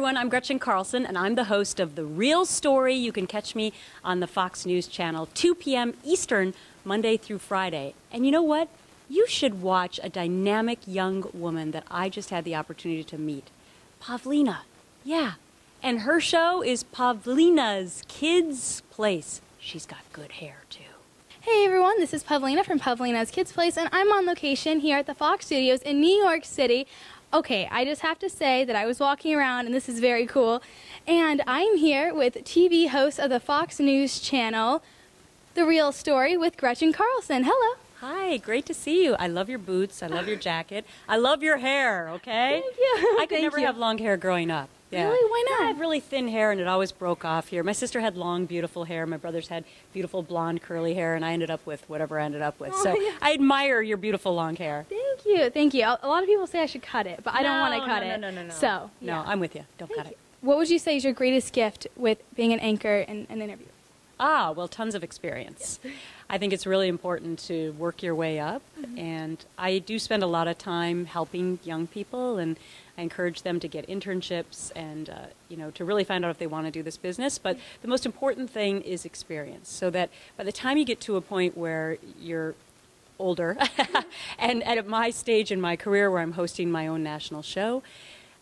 everyone. I'm Gretchen Carlson, and I'm the host of The Real Story. You can catch me on the Fox News channel, 2 p.m. Eastern, Monday through Friday. And you know what? You should watch a dynamic young woman that I just had the opportunity to meet, Pavlina. Yeah. And her show is Pavlina's Kidz Place. She's got good hair, too. Hey everyone, this is Pavlina from Pavlina's Kidz Place, and I'm on location here at the Fox Studios in New York City. Okay, I just have to say that I was walking around, and this is very cool, and I'm here with TV host of the Fox News channel, The Real Story, with Gretchen Carlson. Hello. Hi, great to see you. I love your boots. I love your jacket. I love your hair, okay? Thank you. I could never have long hair growing up. Yeah. Really? Why not? I had really thin hair, and it always broke off here. My sister had long, beautiful hair. My brothers had beautiful, blonde, curly hair, and I ended up with whatever I ended up with. So I admire your beautiful long hair. Thank you. Thank you. A lot of people say I should cut it, but I don't want to cut it. No. So, No, I'm with you. Don't cut it. What would you say is your greatest gift with being an anchor in an interview? Ah, well, tons of experience. Yeah. I think it's really important to work your way up, and I do spend a lot of time helping young people, and I encourage them to get internships and, to really find out if they want to do this business. But the most important thing is experience, so that by the time you get to a point where you're older, and at my stage in my career where I'm hosting my own national show,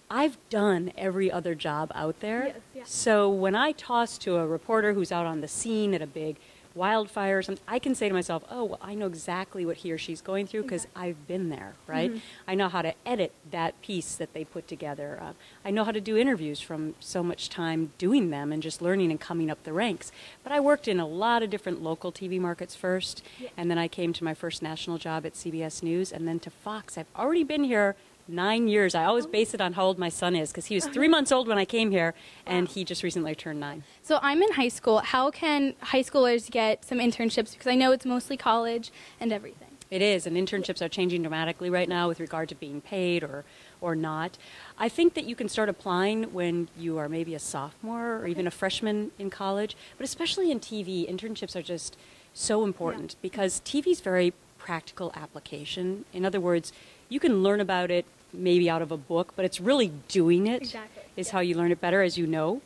I've done every other job out there. Yes, yeah. So when I toss to a reporter who's out on the scene at a big wildfire or something, I can say to myself, oh, well, I know exactly what he or she's going through because I've been there, right? I know how to edit that piece that they put together. I know how to do interviews from so much time doing them and just learning and coming up the ranks. But I worked in a lot of different local TV markets first, and then I came to my first national job at CBS News, and then to Fox. I've already been here 9 years. I always base it on how old my son is because he was 3 months old when I came here, and he just recently turned 9. So I'm in high school. How can high schoolers get some internships? Because I know it's mostly college and everything. It is, and internships are changing dramatically right now with regard to being paid or not. I think that you can start applying when you are maybe a sophomore or even a freshman in college, but especially in TV, internships are just so important because TV is very practical application. In other words, you can learn about it maybe out of a book, but it's really doing it is how you learn it better, as you know.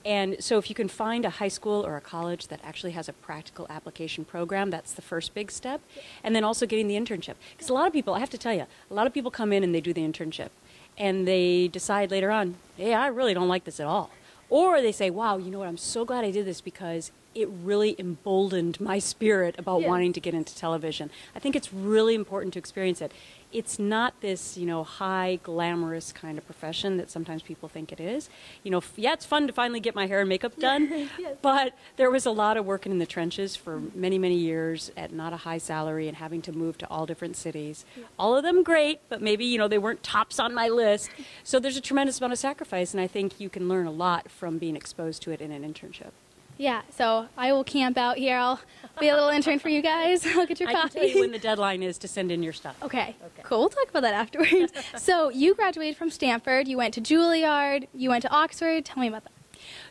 And so if you can find a high school or a college that actually has a practical application program, that's the first big step. And then also getting the internship. Because a lot of people, I have to tell you, a lot of people come in and they do the internship, and they decide later on, hey, I really don't like this at all. Or they say, wow, you know what, I'm so glad I did this because it really emboldened my spirit about wanting to get into television. I think it's really important to experience it. It's not this, high, glamorous kind of profession that sometimes people think it is. Yeah, it's fun to finally get my hair and makeup done, but there was a lot of working in the trenches for many, many years at not a high salary and having to move to all different cities. All of them great, but maybe, they weren't tops on my list. So there's a tremendous amount of sacrifice, and I think you can learn a lot from being exposed to it in an internship. Yeah, so I will camp out here. I'll be a little intern for you guys. I'll get your coffee. I can tell you when the deadline is to send in your stuff. Okay, cool. We'll talk about that afterwards. So you graduated from Stanford. You went to Juilliard. You went to Oxford. Tell me about that.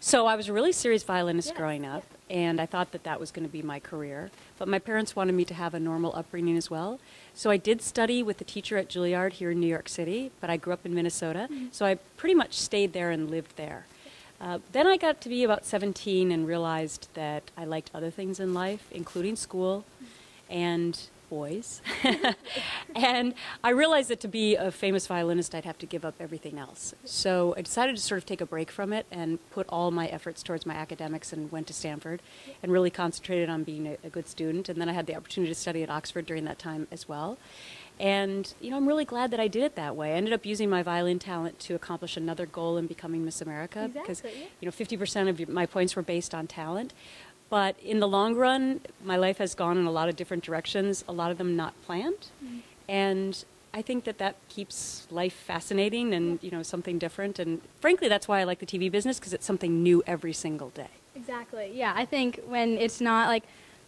So I was a really serious violinist growing up, and I thought that that was going to be my career. But my parents wanted me to have a normal upbringing as well. So I did study with a teacher at Juilliard here in New York City, but I grew up in Minnesota. So I pretty much stayed there and lived there. Then I got to be about 17 and realized that I liked other things in life, including school and boys. And I realized that to be a famous violinist, I'd have to give up everything else. So I decided to sort of take a break from it and put all my efforts towards my academics and went to Stanford and really concentrated on being a good student. And then I had the opportunity to study at Oxford during that time as well. And, I'm really glad that I did it that way. I ended up using my violin talent to accomplish another goal in becoming Miss America because, 50% of my points were based on talent. But in the long run, my life has gone in a lot of different directions, a lot of them not planned. And I think that keeps life fascinating and, something different. And frankly, that's why I like the TV business, because it's something new every single day. Exactly. Yeah, I think when it's not like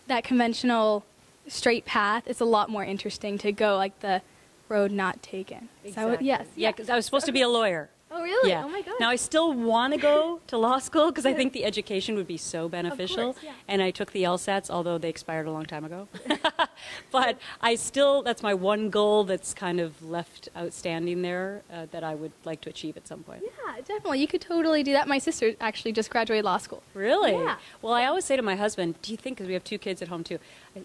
that conventional straight path, it's a lot more interesting to go like the road not taken. Exactly. So, yes. Yeah, because I was supposed to be a lawyer. Oh, really? Yeah. Oh, my gosh. Now, I still want to go to law school because I think the education would be so beneficial. Of course, yeah. And I took the LSATs, although they expired a long time ago. But I still, that's my one goal that's kind of left outstanding there that I would like to achieve at some point. Yeah, definitely. You could totally do that. My sister actually just graduated law school. Really? Yeah. Well, I always say to my husband, do you think, because we have 2 kids at home too,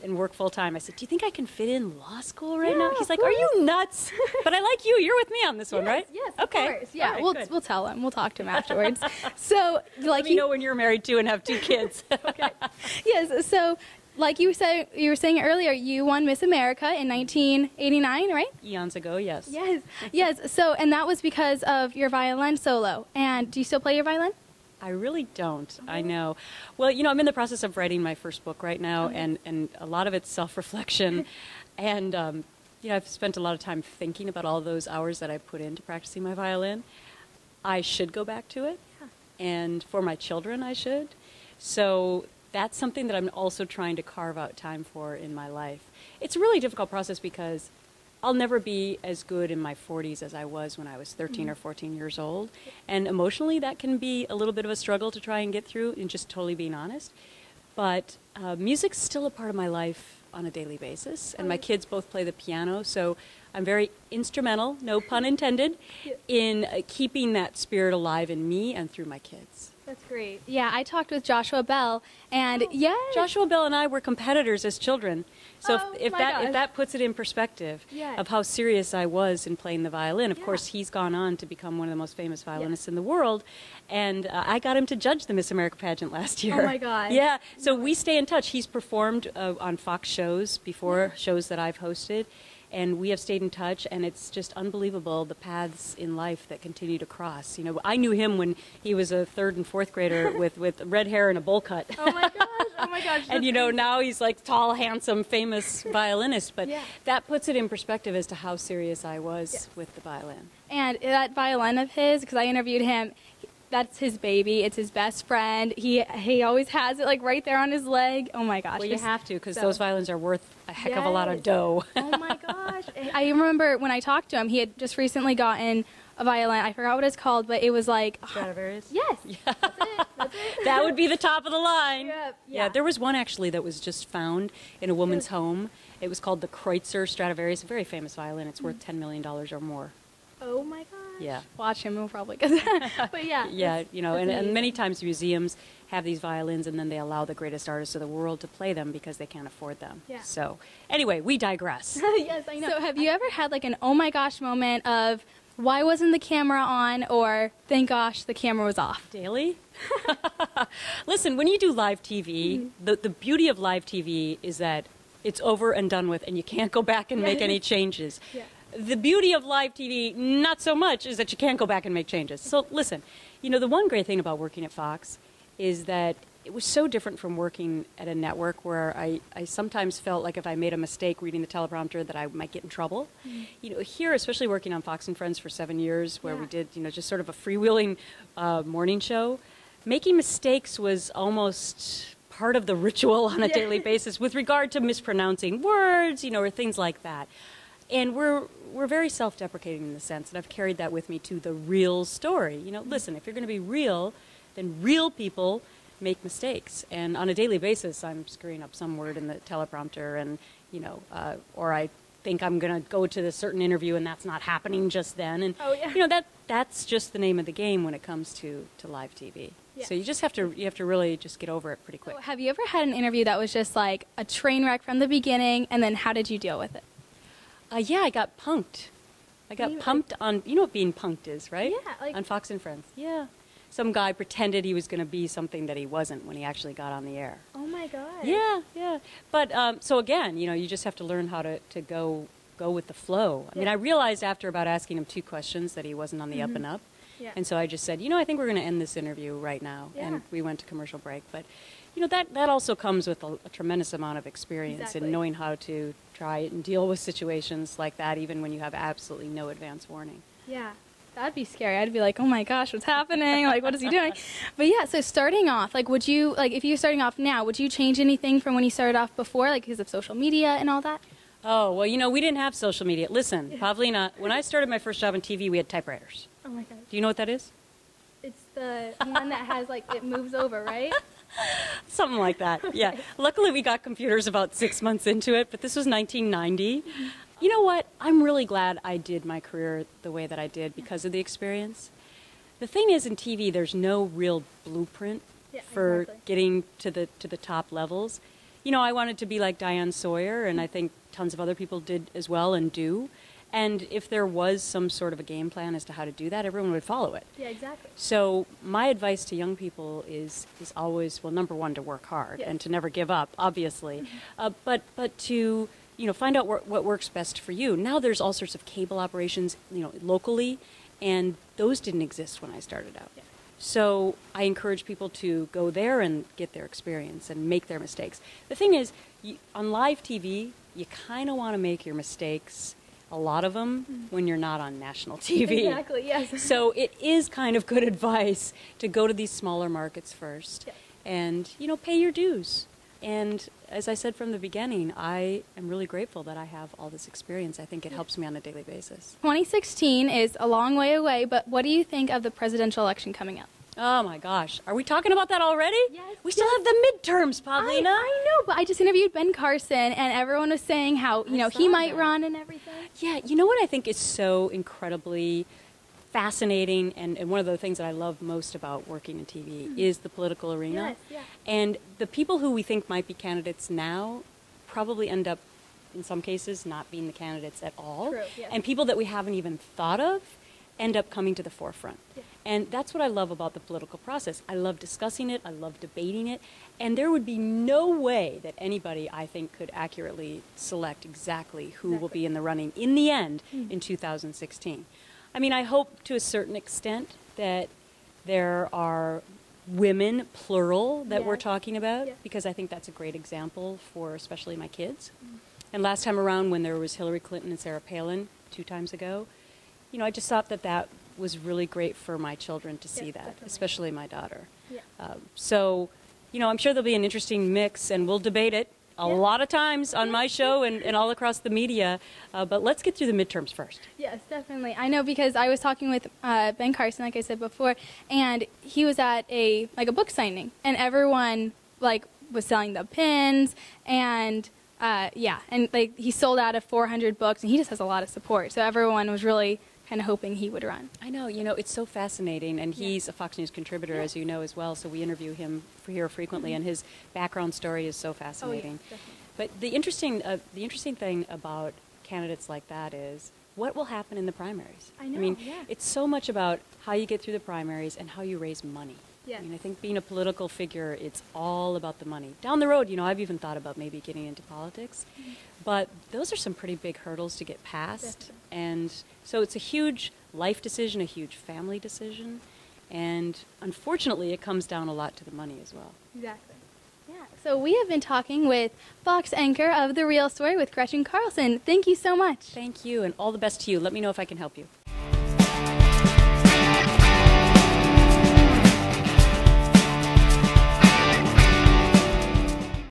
and work full time, I said, do you think I can fit in law school right now? Yeah, He's of like, are you nuts? But I like you. You're with me on this one, right? Yes, okay. of course. Yeah, All right, we'll good. tell him. We'll talk to him afterwards. So, like Let me know when you're married too and have 2 kids. okay. Yes. So, like you were saying earlier, you won Miss America in 1989, right? Eons ago, yes. Yes. Yes. So, and that was because of your violin solo. And do you still play your violin? I really don't. I know. Well, I'm in the process of writing my first book right now, and a lot of it's self-reflection. And, I've spent a lot of time thinking about all those hours that I put into practicing my violin. I should go back to it. Yeah. And for my children, I should. So that's something that I'm also trying to carve out time for in my life. It's a really difficult process because I'll never be as good in my 40s as I was when I was 13 or 14 years old. And emotionally, that can be a little bit of a struggle to try and get through, and just totally being honest. But music's still a part of my life on a daily basis. And my kids both play the piano, so I'm very instrumental, no pun intended, in keeping that spirit alive in me and through my kids. That's great. Yeah, I talked with Joshua Bell, and Joshua Bell and I were competitors as children. So Oh, if my that gosh. puts it in perspective Yes. of how serious I was in playing the violin. Of Yeah. course, he's gone on to become one of the most famous violinists in the world, and I got him to judge the Miss America pageant last year. Oh, my gosh. Yeah, so we stay in touch. He's performed on Fox shows before, shows that I've hosted. And we have stayed in touch, and it's just unbelievable the paths in life that continue to cross. I knew him when he was a 3rd and 4th grader with red hair and a bowl cut. Oh my gosh! Oh my gosh! And now he's like tall, handsome, famous violinist. But Yeah. that puts it in perspective as to how serious I was with the violin. And that violin of his, because I interviewed him, that's his baby. It's his best friend. He always has it like right there on his leg. Oh my gosh! Well, you have to, because so- those violins are worth a heck of a lot of Yes. dough. Oh my gosh! I remember when I talked to him, he had just recently gotten a violin. I forgot what it's called, but it was like Stradivarius? yes. That's it. That's it. That would be the top of the line. Yep, Yeah, yeah. there was one actually that was just found in a woman's home. It was called the Kreutzer Stradivarius, a very famous violin. It's worth $10 million or more. Oh my gosh! Yeah. Watch him. We'll probably get that. But yeah. Yeah, that's and amazing. many times museums have these violins, and then they allow the greatest artists of the world to play them because they can't afford them. Yeah. So anyway, we digress. Yes, I know. So have you ever had like an oh my gosh moment of why wasn't the camera on, or thank gosh the camera was off? Daily? Listen, when you do live TV, the beauty of live TV is that it's over and done with, and you can't go back and make any changes. Yeah. The beauty of live TV, not so much, is that you can't go back and make changes. So listen, the one great thing about working at Fox is that it was so different from working at a network where I sometimes felt like if I made a mistake reading the teleprompter that I might get in trouble. Here, especially working on Fox and Friends for 7 years, where we did, just sort of a freewheeling morning show, making mistakes was almost part of the ritual on a daily basis with regard to mispronouncing words, or things like that. And we're very self-deprecating in the sense, and I've carried that with me to the real story. Listen, if you're going to be real, then real people make mistakes. And on a daily basis, I'm screwing up some word in the teleprompter, and, or I think I'm going to go to this certain interview and that's not happening just then. And, that's just the name of the game when it comes to live TV. Yeah. So you just have to really just get over it pretty quick. So have you ever had an interview that was just like a train wreck from the beginning, and then how did you deal with it? Yeah, I got punked. I got pumped on, what being punked is, right? Yeah, like- on Fox and Friends. Yeah. Some guy pretended he was going to be something that he wasn't when he actually got on the air. Oh my god. Yeah. But so again, you just have to learn how to go with the flow. I mean, I realized after about asking him 2 questions that he wasn't on the up and up. Yeah. And so I just said, I think we're going to end this interview right now. Yeah. And we went to commercial break. But, that also comes with a tremendous amount of experience Exactly. in knowing how to try and deal with situations like that, even when you have absolutely no advance warning. Yeah. That'd be scary. I'd be like, oh my gosh, what's happening? Like, what is he doing? But yeah, so starting off, like, would you, like, if you're starting off now, would you change anything from when you started off before, like, because of social media and all that? Oh, well, we didn't have social media. Listen, Pavlina, when I started my first job on TV, we had typewriters. Oh Oh my gosh. Do you know what that is? It's the one that has, like, it moves over, right? Something like that, yeah. Luckily, we got computers about 6 months into it, but this was 1990. You know what? I'm really glad I did my career the way that I did because of the experience. The thing is, in TV, there's no real blueprint for getting to the top levels. You know, I wanted to be like Diane Sawyer, and I think tons of other people did as well and do. And if there was some sort of a game plan as to how to do that, everyone would follow it. Yeah, exactly. So my advice to young people is always, well, number one, to work hard and to never give up, obviously, but to find out what works best for you. Now there's all sorts of cable operations, locally, and those didn't exist when I started out. Yeah. So I encourage people to go there and get their experience and make their mistakes. The thing is, on live TV, you kind of want to make your mistakes, a lot of them, when you're not on national TV. Exactly, yes. So it is kind of good advice to go to these smaller markets first and, pay your dues. And as I said from the beginning, I am really grateful that I have all this experience. I think it helps me on a daily basis. 2016 is a long way away, but what do you think of the presidential election coming up? Oh my gosh. Are we talking about that already? Yes. We still have the midterms, Pavlina. I know, but I just interviewed Ben Carson, and everyone was saying how, he might run and everything. Yeah, you know what I think is so incredibly fascinating, and one of the things that I love most about working in TV is the political arena. Yes, yeah. And the people who we think might be candidates now probably end up, in some cases, not being the candidates at all. True, yes. And people that we haven't even thought of end up coming to the forefront. Yeah. And that's what I love about the political process. I love discussing it, I love debating it, and there would be no way that anybody, I think, could accurately select exactly who will be in the running in the end in 2016. I mean, I hope to a certain extent that there are women, plural, that we're talking about, because I think that's a great example for especially my kids. And last time around, when there was Hillary Clinton and Sarah Palin 2 times ago, I just thought that was really great for my children to see that, definitely. Especially my daughter. Yeah. So, I'm sure there'll be an interesting mix, and we'll debate it a lot of times on my show and all across the media. But let's get through the midterms first. Yes, definitely. I know, because I was talking with Ben Carson, like I said before, and he was at a book signing, and everyone was selling the pins, and he sold out of 400 books, and he just has a lot of support. So everyone was really kind of hoping he would run. I know, it's so fascinating, and he's a Fox News contributor, as you know, as well, so we interview him here frequently, and his background story is so fascinating. Oh, yeah, but the interesting thing about candidates like that is what will happen in the primaries. I know, I mean, it's so much about how you get through the primaries and how you raise money. Yes. I mean, I think being a political figure, it's all about the money. Down the road, I've even thought about maybe getting into politics, but those are some pretty big hurdles to get past. Definitely. And so it's a huge life decision, a huge family decision, and unfortunately, it comes down a lot to the money as well. Exactly. Yeah. So we have been talking with Fox anchor of The Real Story with Gretchen Carlson. Thank you so much. Thank you, and all the best to you. Let me know if I can help you.